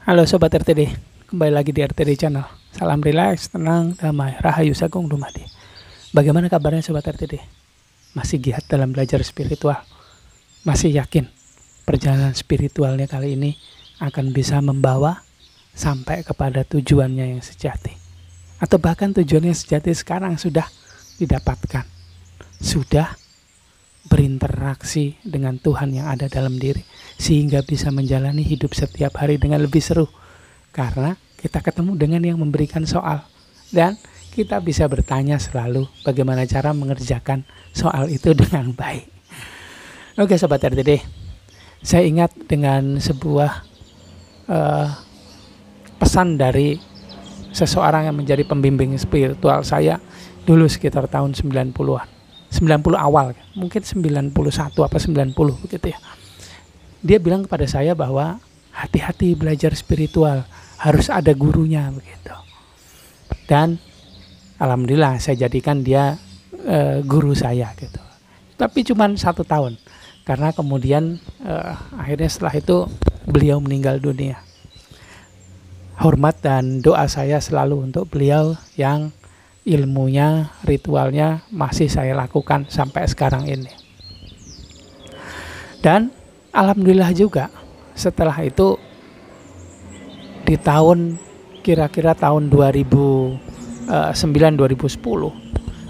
Halo Sobat RTD, kembali lagi di RTD Channel. Salam rileks, tenang, damai, rahayu sagung dumadi. Bagaimana kabarnya Sobat RTD? Masih giat dalam belajar spiritual? Masih yakin perjalanan spiritualnya kali ini akan bisa membawa sampai kepada tujuannya yang sejati? Atau bahkan tujuannya sejati sekarang sudah didapatkan? Sudah berinteraksi dengan Tuhan yang ada dalam diri, sehingga bisa menjalani hidup setiap hari dengan lebih seru, karena kita ketemu dengan yang memberikan soal, dan kita bisa bertanya selalu bagaimana cara mengerjakan soal itu dengan baik. Oke Sobat RTD, saya ingat dengan sebuah pesan dari seseorang yang menjadi pembimbing spiritual saya dulu sekitar tahun 90-an. 90 awal, mungkin 91 apa 90 begitu ya. Dia bilang kepada saya bahwa hati-hati belajar spiritual, harus ada gurunya begitu. Dan alhamdulillah saya jadikan dia guru saya gitu. Tapi cuma 1 tahun, karena kemudian akhirnya setelah itu beliau meninggal dunia. Hormat dan doa saya selalu untuk beliau yang ilmunya, ritualnya masih saya lakukan sampai sekarang ini. Dan alhamdulillah juga setelah itu di tahun kira-kira tahun 2009-2010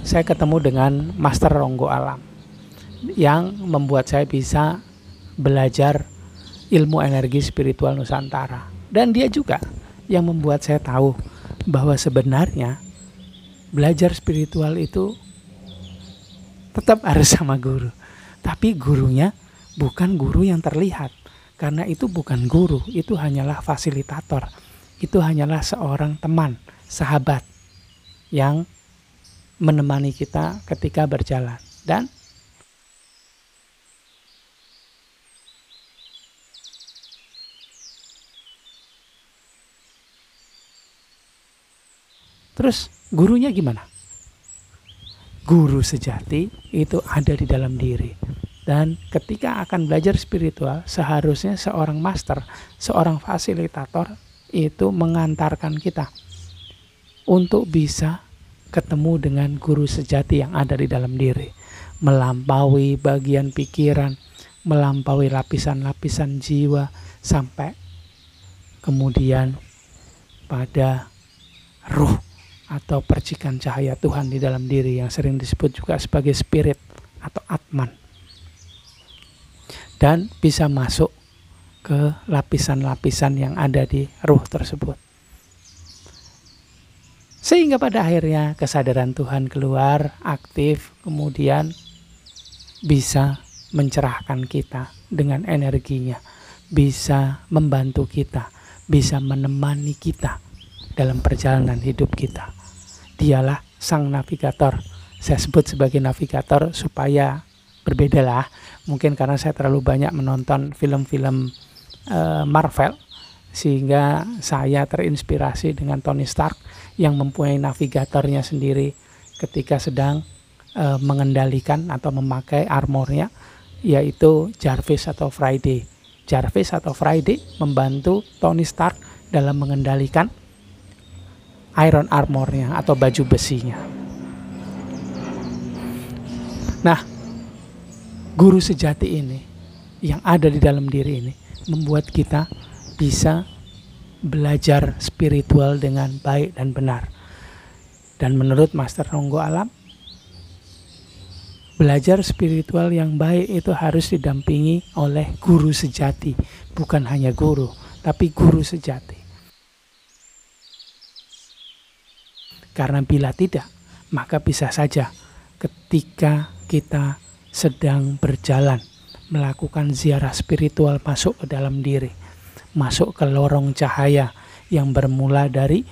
saya ketemu dengan Master Ronggo Alam yang membuat saya bisa belajar ilmu energi spiritual Nusantara. Dan dia juga yang membuat saya tahu bahwa sebenarnya belajar spiritual itu tetap harus sama guru. Tapi gurunya bukan guru yang terlihat. Karena itu bukan guru, itu hanyalah fasilitator. Itu hanyalah seorang teman, sahabat yang menemani kita ketika berjalan. Dan terus gurunya gimana? Guru sejati itu ada di dalam diri. Dan ketika akan belajar spiritual, seharusnya seorang master, seorang fasilitator itu mengantarkan kita untuk bisa ketemu dengan guru sejati yang ada di dalam diri. Melampaui bagian pikiran, melampaui lapisan-lapisan jiwa, sampai kemudian pada ruh atau percikan cahaya Tuhan di dalam diri yang sering disebut juga sebagai spirit atau atman, dan bisa masuk ke lapisan-lapisan yang ada di ruh tersebut, sehingga pada akhirnya kesadaran Tuhan keluar aktif, kemudian bisa mencerahkan kita dengan energinya, bisa membantu kita, bisa menemani kita dalam perjalanan hidup kita. Dialah sang navigator. Saya sebut sebagai navigator supaya berbeda lah. Mungkin karena saya terlalu banyak menonton film-film Marvel, sehingga saya terinspirasi dengan Tony Stark yang mempunyai navigatornya sendiri ketika sedang mengendalikan atau memakai armornya, yaitu Jarvis atau Friday. Jarvis atau Friday membantu Tony Stark dalam mengendalikan iron armornya atau baju besinya. Nah, guru sejati ini yang ada di dalam diri ini membuat kita bisa belajar spiritual dengan baik dan benar. Dan menurut Master Ronggo Alam, belajar spiritual yang baik itu harus didampingi oleh guru sejati. Bukan hanya guru, tapi guru sejati. Karena bila tidak, maka bisa saja ketika kita sedang berjalan, melakukan ziarah spiritual masuk ke dalam diri, masuk ke lorong cahaya yang bermula dari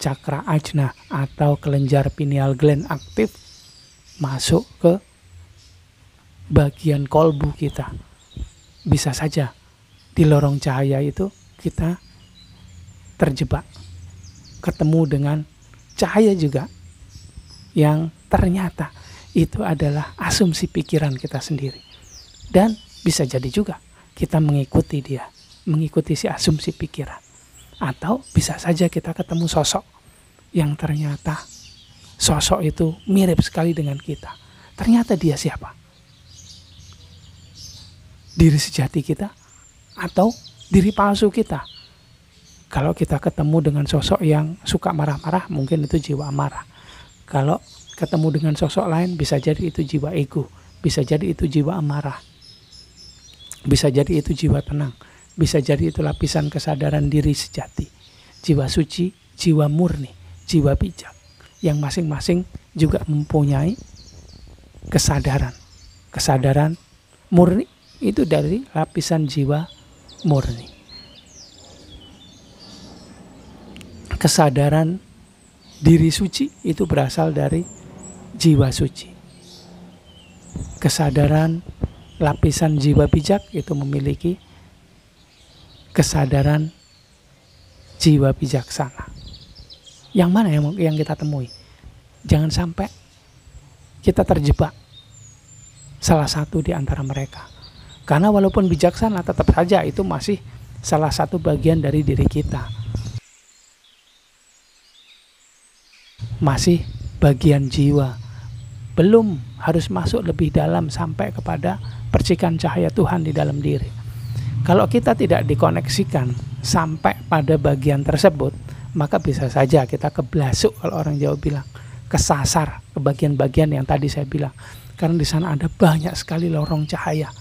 cakra ajna atau kelenjar pineal gland aktif, masuk ke bagian kolbu kita. Bisa saja di lorong cahaya itu kita terjebak, ketemu dengan cahaya juga yang ternyata itu adalah asumsi pikiran kita sendiri. Dan bisa jadi juga kita mengikuti dia, mengikuti si asumsi pikiran. Atau bisa saja kita ketemu sosok yang ternyata sosok itu mirip sekali dengan kita. Ternyata dia siapa? Diri sejati kita atau diri palsu kita? Kalau kita ketemu dengan sosok yang suka marah-marah, mungkin itu jiwa amarah. Kalau ketemu dengan sosok lain, bisa jadi itu jiwa ego, bisa jadi itu jiwa amarah, bisa jadi itu jiwa tenang, bisa jadi itu lapisan kesadaran diri sejati, jiwa suci, jiwa murni, jiwa bijak, yang masing-masing juga mempunyai kesadaran. Kesadaran murni itu dari lapisan jiwa murni. Kesadaran diri suci itu berasal dari jiwa suci. Kesadaran lapisan jiwa bijak itu memiliki kesadaran jiwa bijaksana. Yang mana yang kita temui? Jangan sampai kita terjebak salah satu di antara mereka. Karena walaupun bijaksana, tetap saja itu masih salah satu bagian dari diri kita. Masih bagian jiwa. Belum harus masuk lebih dalam sampai kepada percikan cahaya Tuhan di dalam diri. Kalau kita tidak dikoneksikan sampai pada bagian tersebut, maka bisa saja kita keblasuk, kalau orang Jawa bilang, kesasar ke bagian-bagian yang tadi saya bilang. Karena di sana ada banyak sekali lorong cahaya.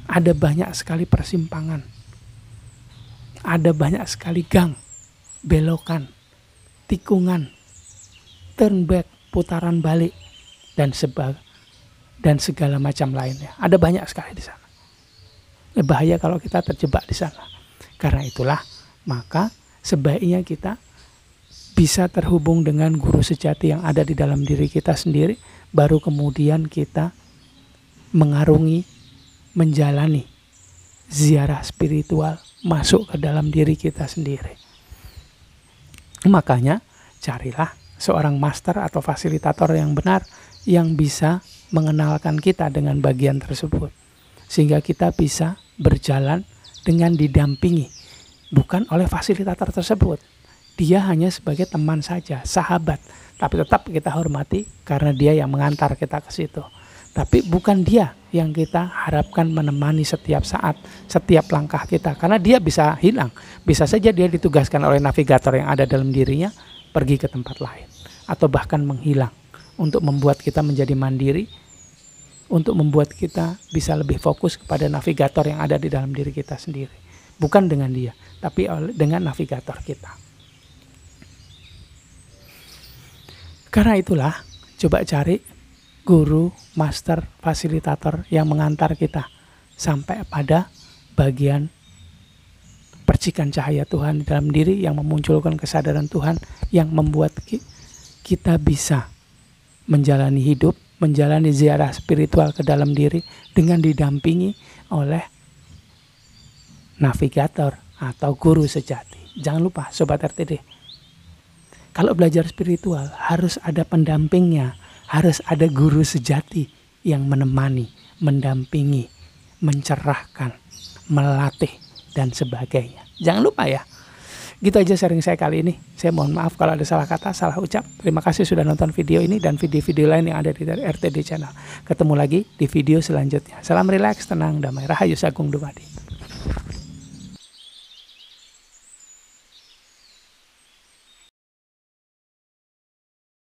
Ada banyak sekali persimpangan. Ada banyak sekali gang, belokan, tikungan, turn back, putaran balik, dan segala macam lainnya. Ada banyak sekali di sana. Bahaya kalau kita terjebak di sana. Karena itulah, maka sebaiknya kita bisa terhubung dengan guru sejati yang ada di dalam diri kita sendiri, baru kemudian kita mengarungi, menjalani ziarah spiritual masuk ke dalam diri kita sendiri. Makanya carilah seorang master atau fasilitator yang benar yang bisa mengenalkan kita dengan bagian tersebut, sehingga kita bisa berjalan dengan didampingi, bukan oleh fasilitator tersebut. Dia hanya sebagai teman saja, sahabat, tapi tetap kita hormati karena dia yang mengantar kita ke situ. Tapi bukan dia yang kita harapkan menemani setiap saat, setiap langkah kita. Karena dia bisa hilang. Bisa saja dia ditugaskan oleh navigator yang ada dalam dirinya pergi ke tempat lain. Atau bahkan menghilang. Untuk membuat kita menjadi mandiri. Untuk membuat kita bisa lebih fokus kepada navigator yang ada di dalam diri kita sendiri. Bukan dengan dia, tapi dengan navigator kita. Karena itulah, coba cari guru, master, fasilitator yang mengantar kita sampai pada bagian percikan cahaya Tuhan di dalam diri yang memunculkan kesadaran Tuhan yang membuat kita bisa menjalani hidup, menjalani ziarah spiritual ke dalam diri dengan didampingi oleh navigator atau guru sejati. Jangan lupa Sobat RTD, kalau belajar spiritual harus ada pendampingnya. Harus ada guru sejati yang menemani, mendampingi, mencerahkan, melatih, dan sebagainya. Jangan lupa ya. Gitu aja sharing saya kali ini. Saya mohon maaf kalau ada salah kata, salah ucap. Terima kasih sudah nonton video ini dan video-video lain yang ada di RTD Channel. Ketemu lagi di video selanjutnya. Salam rileks, tenang, damai, rahayu, sagung dumadi.